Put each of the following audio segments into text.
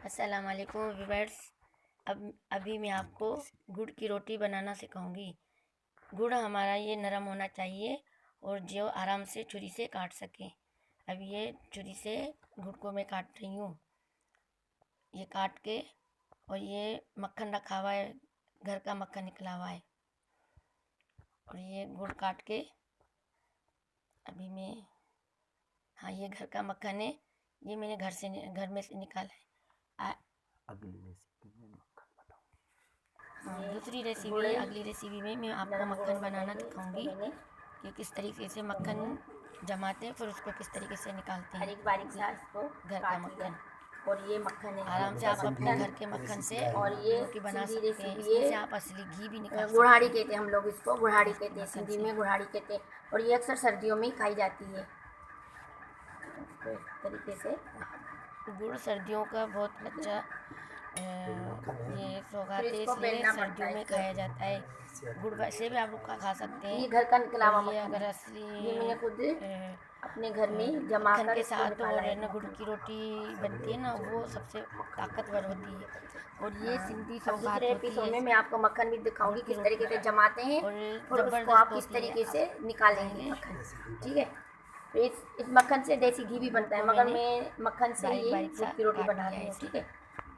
अस्सलाम वालेकुम व्यूअर्स। अभी मैं आपको गुड़ की रोटी बनाना सिखाऊंगी। गुड़ हमारा ये नरम होना चाहिए और जो आराम से छुरी से काट सके। अब ये छुरी से गुड़ को मैं काट रही हूँ। ये काट के, और ये मक्खन रखा हुआ है, घर का मक्खन निकला हुआ है। और ये गुड़ काट के अभी मैं, हाँ ये घर का मक्खन है, ये मैंने घर में से निकाला है। अगली रेसिपी में मक्खन बताऊंगी। हाँ, दूसरी रेसिपी, अगली रेसिपी में मैं आपको मक्खन बनाना दिखाऊंगी कि किस तरीके से मक्खन जमाते हैं, फिर उसको किस तरीके से निकालते हैं। बारीक सा इसको घर का मक्खन, और ये मक्खन है आराम से आप अपने घर के मक्खन से और ये रोटी बना सिंधी सकते हैं। रेसिपी इसमें से आप असली घी भी निकाल सकते गुड़ाड़ी हैं। कहते हैं, हम लोग इसको गुड़ाड़ी कहते हैं, सिंधी में गुड़ाड़ी कहते हैं। और ये अक्सर सर्दियों में ही खाई जाती है। तो इस तरीके से गुड़ सर्दियों का बहुत अच्छा ये सौगात है, इसको इसलिए बेलना सर्दियों पड़ता है में इसको। खाया जाता है। गुड़ वैसे भी आप लोग खा सकते हैं। ये घर का निकला हुआ और ये मक्खन अगर है। असली ये मैंने खुद अपने घर में जमा मक्खन कर के इसको साथ निकाला और है ना गुड़ की रोटी बनती है ना, वो सबसे ताकतवर होती है। और ये सिंधी अब सौगात दूसरे होती एपिसोड है। में मैं आपको मक्खन भी दिखाऊंगी गुड़ की किस तरीके से रोटी जमाते हैं और और उसको ज़बरदस्त आप किस होती है। तरीके आप से निकालेंगे खाएंगे मक्खन। ठीक है, तो इस मक्खन से देसी घी भी बनता है, गुड़ को मगर मैंने मैं मक्खन से बारीक ये बारीक सा गुड़ की रोटी काट बना लिया रही है हूँ। इसे। ठीक है,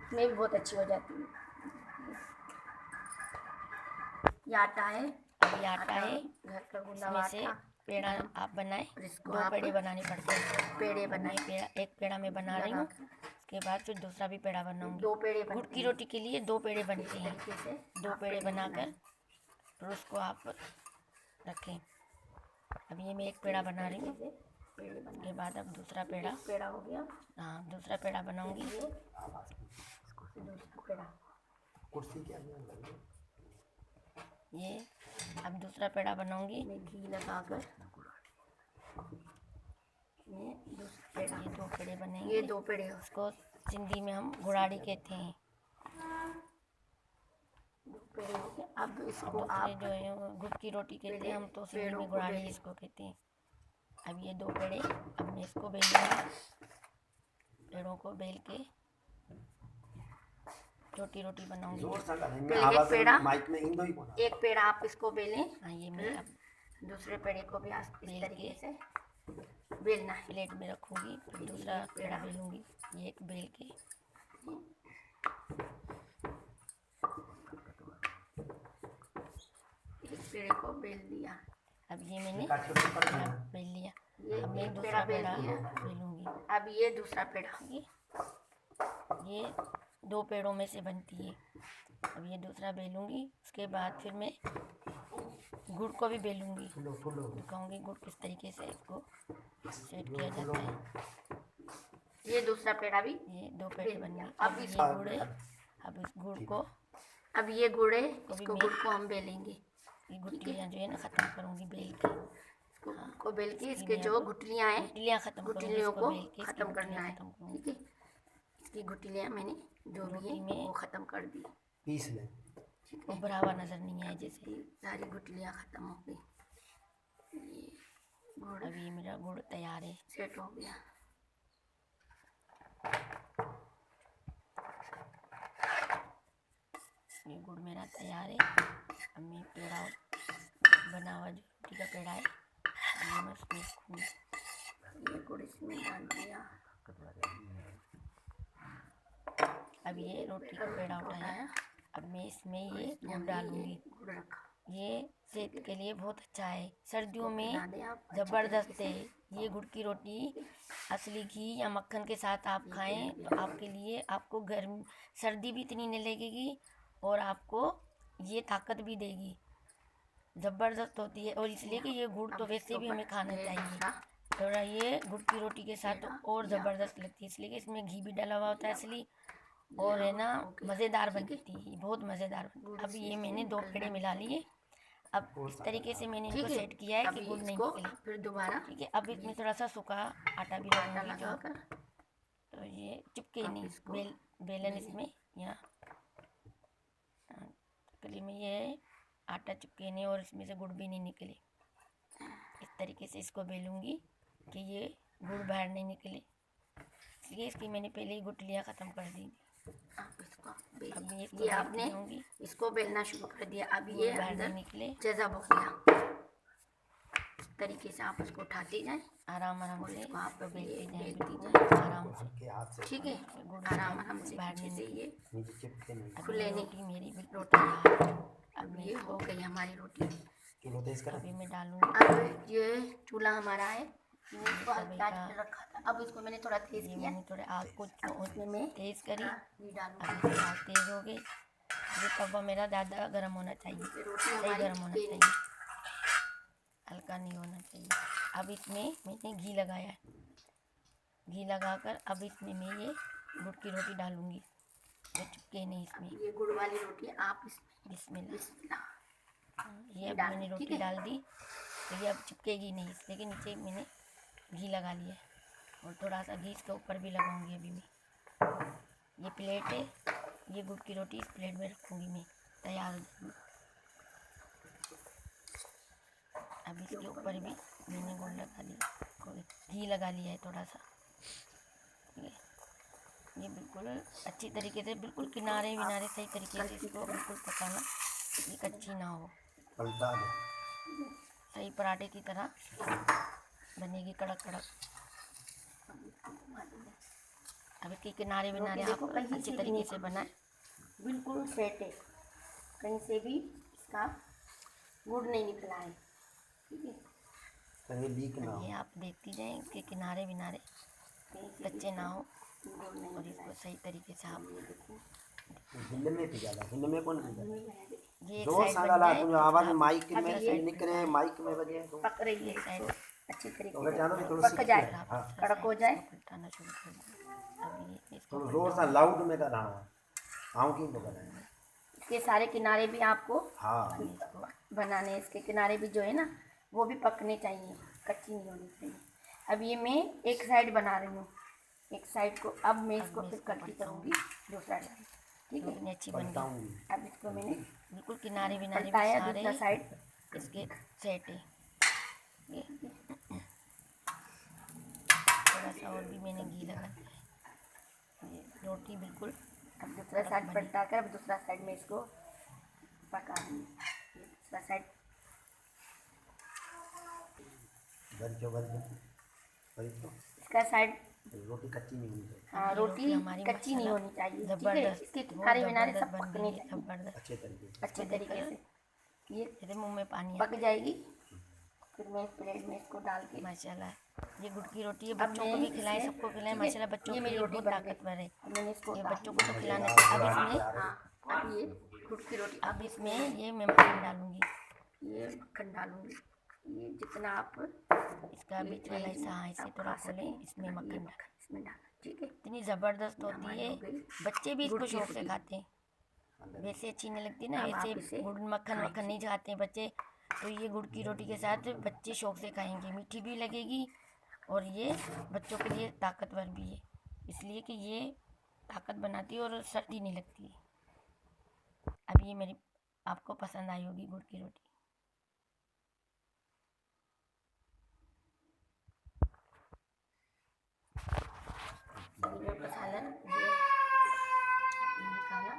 इसमें भी बहुत अच्छी हो जाती है। ये आटा है, अब ये आटा है, घर का गूंदा इसमें हुआ से आटा। पेड़ा आप बनाएं। और इसको 2 आप पेड़े बनाने पड़ते हैं। पेड़े अब बनाएं। ये पेड़ा, एक पेड़ा मैं बना रही हूँ, उसके बाद फिर दूसरा भी पेड़ा बनाऊंगी। 2 पेड़े गुड़ बनते की हैं रोटी के लिए 2 पेड़े बनते इस हैं। तरीके से 2 आप पेड़े पेड़े बनाकर फिर उसको आप रखें। अब ये मैं एक पेड़ा बना रही हूँ, उसके बाद अब दूसरा पेड़ा, पेड़ा हो गया। हाँ दूसरा पेड़ा बनाऊंगी। दूसरा पेड़ा कुर्सी के अंदर ये अब दूसरा पेड़ा बनाऊंगी। में घी लगाकर ये दूसरा पेड़ा, ये 2 पेड़े बनेंगे। ये 2 पेड़े उसको सिंधी में हम गुड़ाड़ी कहते हैं। 2 पेड़े हो गए। अब इसको दूसरे आप जो है वो गुड़ की रोटी कहते हैं, हम तो सिंधी पेड़ों में को गुड़ाड़ी बेलें। इसको कहते हैं। अब ये 2 पेड़े, अब मैं इसको बेलूंगी। पेड़ों को बेल के छोटी रोटी बनाऊंगी। एक पेड़ा आप इसको बेलें। हाँ ये मैं अब दूसरे पेड़े को भी इस बेल तरीके के से बेलना है। प्लेट में रखूंगी, फिर दूसरा पेड़ा बेलूंगी। ये एक बेल के इस पेड़े को बेल दिया। अब ये मैंने पेड़ा बेल लिया। ये अब मैं एक दूसरा बेल पेड़ा दिया। बेलूंगी। अब ये दूसरा पेड़ा, ये 2 पेड़ों में से बनती है। अब ये दूसरा बेलूंगी, उसके बाद फिर मैं गुड़ को भी बेलूंगी। दिखाऊंगी गुड़ किस तरीके से इसको सेट किया जाता है। ये दूसरा पेड़ा भी, ये 2 पेड़े बन गए। अब अब इस ये गुड़ है, अब इस गुड़ को, अब ये गुड़ है, इसको गुड़ को हम बेलेंगे। ये गुठलियाँ जो है ना ख़त्म करूँगी बेल के। हाँ, को बेल के इसके जो गुठलियाँ हैं, गुठलियाँ ख़त्म करूँगी, गुठलियों इसको को बेल के खत्म करना है। ख़त्म करूँगी। ठीक है, इसकी गुठलियाँ मैंने जो भी रोटी है में वो ख़त्म कर दी। पीस लें। उभरा हुआ नज़र नहीं आए जैसे। सारी गुठलियाँ ख़त्म हो गई। ये गुड़ अभी मेरा गुड़ तैयार है। सेट हो गया। ये गुड़ मेरा तैयार है। अब मैं पेड़ा बना हुआ जो रोटी का पेड़ा है, ये मैं उसमें रखूँगी। ये गुड़ इसमें डाल दिया। अब ये रोटी का पेड़ा उठाया, अब मैं इसमें ये गुड़ डालूँगी। गुड़ रखा, ये सेहत के लिए बहुत अच्छा है, सर्दियों में डालें आप। ज़बरदस्त है। ये गुड़ की रोटी असली घी या मक्खन के साथ आप खाएं तो आपके लिए, आपको गर्म सर्दी भी इतनी नहीं लगेगी और आपको ये ताकत भी देगी। ज़बरदस्त होती है, और इसलिए कि ये गुड़ तो वैसे भी हमें खाना चाहिए, थोड़ा ये गुड़ की रोटी के साथ तो और ज़बरदस्त लगती है, इसलिए कि इसमें घी भी डाला हुआ होता है असली, और है ना मज़ेदार बनती है, बहुत मज़ेदार बनती है। अब ये मैंने 2 पेड़े मिला लिए। अब इस तरीके से मैंने इनको सेट किया है कि गुड़ नहीं निकले। फिर दोबारा ठीक है, अब इसमें थोड़ा सा सूखा आटा भी लगाऊंगी जो, तो ये चिपके नहीं, बेलन इसमें यहाँ कली में ये आटा चिपके नहीं और इसमें से गुड़ भी नहीं निकले। इस तरीके से इसको बेलूंगी कि ये गुड़ बाहर नहीं निकले, इसलिए इसकी मैंने पहले ही गुठलियाँ ख़त्म कर दी। आप इसको बेल अब ये ये आपने दूंगी इसको बेलना शुरू कर दिया। अब ये बाहर अंदर नहीं निकले, जज़ब हो गया। इस तरीके से आप उसको उठाते जाएं आराम आराम और से इसको आप बेलते जाएं, बेलती बेलते जाएं। जाएं आराम से। हल्के हाथ से ठीक है, गुड़ आराम आराम से बाहर पीछे नहीं से निकले। ये नीचे चिपके नहीं। अब खुले ये नहीं। रोटी मेरी बिल्कुल तैयार है। अब ये हो गई हमारी रोटी। चलो तेज कर। अभी मैं डालूंगी। अब ये चूल्हा हमारा है, मैंने इसको तवे काट का- कर रखा था। अब इसको मैंने थोड़ा तेज ये किया। मैंने थोड़े आग को अब इसमें मैं तेज करी। घी डालूंगी। अभी आग तेज हो गई। ये तवा मेरा ज़्यादा गर्म होना चाहिए, फिर रोटी सही हमारी गर्म होना बेल- चाहिए, हल्का नहीं होना चाहिए। अब इसमें मैंने घी लगाया है। घी लगाकर अब इसमें मैं ये गुड़ की रोटी डालूंगी, जो चिपके नहीं इसमें। ये गुड़ वाली रोटी आप इसमें बिस्मिल्लाह। बिस्मिल्लाह ये अब डाल मैंने दी, रोटी ठीक है? डाल दी, तो ये अब चिपकेगी नहीं, इसलिए कि नीचे मैंने घी लगा लिया है। और थोड़ा सा घी इसके ऊपर भी लगाऊंगी अभी मैं। ये प्लेट है, ये गुड़ की रोटी इस प्लेट में रखूंगी मैं, तैयार हो जाएगी। अब इसके ऊपर भी मैंने गुड़ लगा लिया, घी लगा लिया है थोड़ा सा। ये बिल्कुल अच्छी तरीके से, बिल्कुल किनारे विनारे सही तरीके से इसको बिल्कुल पकाना, ये कच्ची ना हो, पलटा दो। सही पराठे की तरह बनेगी, कड़क कड़क। अब इसके किनारे विनारे देखो आप कहीं से अच्छी भी तरीके नहीं से बनाएं। बिल्कुल सेट है, कहीं से भी इसका गुड़ नहीं निकला है, ठीक है? कहीं लीक ना ये हो। आप देखती जाएं, इसके किनारे विनारे कहीं से कच्चे ना हो, गुड़ नहीं और निकला इसको है। सही तरीके से आप ये देखो, हिल में पिघला था, हिल में कौन पिघला? ये एक जोर साइड से बन डाला जाए तुझे, तो आवाज फिर आप माइक अगला में साइड निकले, बनाएं। माइक में बजे तो पक रही है एक साइड इसको अच्छी तरीके अगर से जानो कि थोड़ा पक सीख जाए, ले। हाँ, कड़क हो जाए। पलटाना शुरू कर दो। अभी ये इसको थोड़ा जोर सा लाउड में कर रहा हूँ। आऊँ की तो बनाए। इसके सारे किनारे भी आपको हाँ, बनाने हैं। इसके किनारे भी जो है ना वो भी पकने चाहिए, कच्ची नहीं होनी चाहिए। अब ये मैं एक साइड बना रही हूँ, एक साइड को अब मैं इसको फिर कटी करूँगी दूसरा साइड, ठीक है? इतनी अच्छी बन गई। पलटाऊंगी। अब इसको मैंने बिल्कुल किनारे विनारे भी पलटाया, सारे दूसरा साइड इसके सेट है। ये थोड़ा सा और भी मैंने घी लगा दिया है। ये रोटी बिल्कुल अब दूसरा साइड पलटा कर अब दूसरा साइड में इसको पका दूँगी। ये दूसरा साइड भर तो इसका साइड, रोटी कच्ची नहीं होनी चाहिए, हाँ ये रोटी हमारी कच्ची नहीं माशाल्लाह होनी चाहिए, ठीक है? जबरदस्त, इसके वो किनारे विनारे सब जबरदस्त बन पकने गई है, चाहिए जबरदस्त। अच्छे तरीके से। अच्छे तरीके से। ये मेरे मुंह में पानी पक आ जाएगी, फिर मैं इस प्लेट में इसको डाल के माशाल्लाह। ये गुड़ की रोटी है, अब बच्चों को मैं भी खिलाएं, इसे- सबको खिलाएं। ठीक है, माशाल्लाह बच्चों ये के मेरी लिए रोटी बहुत बन गई। ताकतवर है, अब मैंने इसको ये उतार बच्चों को दिया। तो खिलाना चाहिए। अब इसमें हाँ, अब ये गुड़ की रोटी, अब इसमें ये मैं मक्खन डालूंगी, ये मक्खन डालूंगी। ये जितना आप इसका बीच वाला हिस्सा, हाँ इसे आप थोड़ा खा खोलें, सकें, इसमें ये मक्खन डालें। मक्खन इसमें डालना, ठीक है? इतनी ज़बरदस्त होती हमारी है, हो गई बच्चे भी गुड़ इसको की शौक से रोटी। खाते हैं। वैसे अच्छी नहीं लगती ना, अब आप वैसे इसे गुड़ मक्खन वक्खन नहीं खाते हैं बच्चे, तो ये गुड़ की रोटी के साथ बच्चे शौक से खाएंगे, मीठी भी लगेगी और ये बच्चों के लिए ताकतवर भी है, इसलिए कि ये ताकत बनाती है और सर्दी नहीं लगती है। अब ये मेरी आपको पसंद आई होगी गुड़ की रोटी। ये सालन ये आपने निकाला,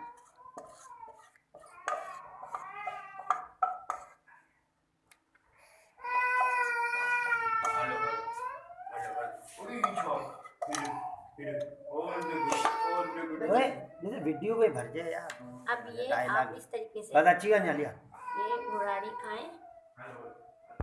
ओए जैसे वीडियो पे भर जाए यार। अब ये आप डायलॉग इस तरीके से बस अच्छी गाने लिया। ये गुड़ाड़ी खाएं